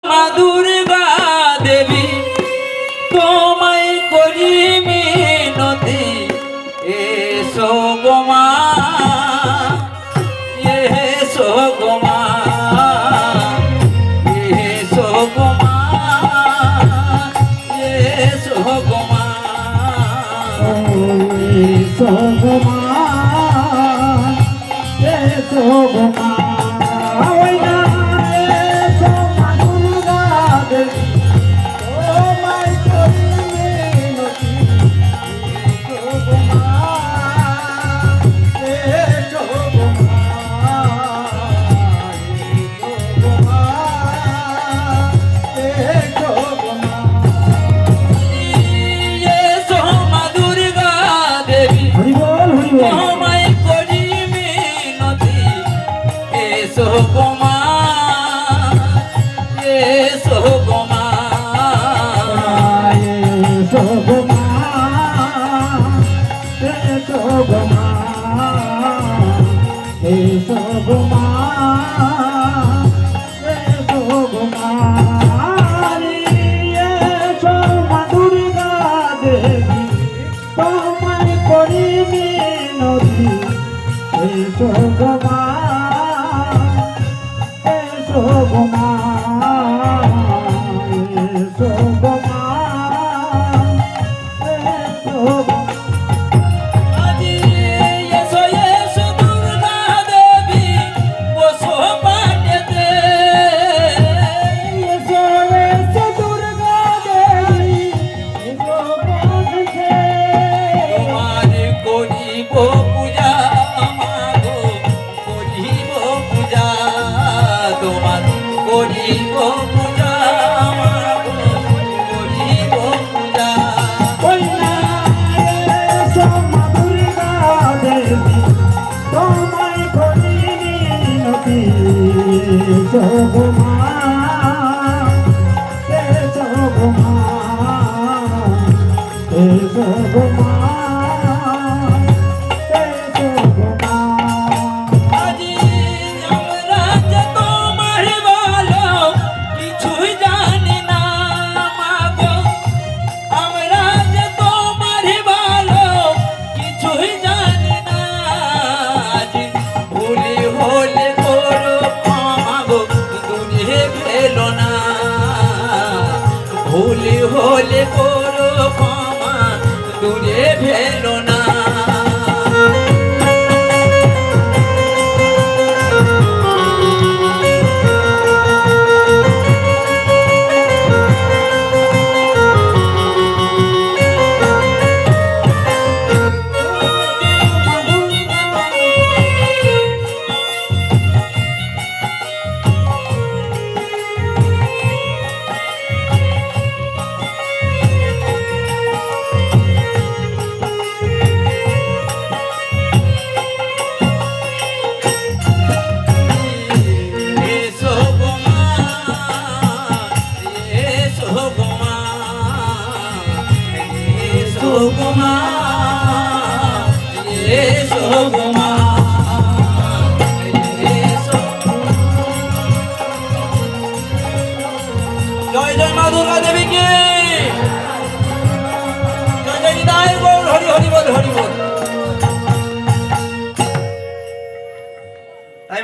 মা দুর্গা দেবী তোমায় করি মিনতি এসো গো মা এসো গো মা এসো গো মা এসো গো মা এসো গো মা এসো গো মা এসো গো মা এসো গো মা এসো গো মা এসো গো মা এসো গো মা এসো গো মা এসো মা দুর্গা দেবী তোমায় করি মিনতি এসো গো মা এসো গো মা এসো গো মা এসো গো আজি এসো এসো দুর্গা দেবী বসো পাটেতে এসো এসো দুর্গা দেবী এসো পাটেতে তোমার করিব পূজা মাগো করিব পূজা তোমার করিব পূজা মাগো করিব পূজা কইনা এসো মা দুর্গা দেবী তোমায় করি মিনতি এসো গো মা এসো গো মা এসো গো মা এসো গো মা আজি আমরা যে তোমার ভালো কিছুই জানি না মাগো আমরা যে তোমার ভালো কিছুই জানি না আজি ভুলি হলে করো মাগো দুনিয়ে ফেলো না ভুলি হলে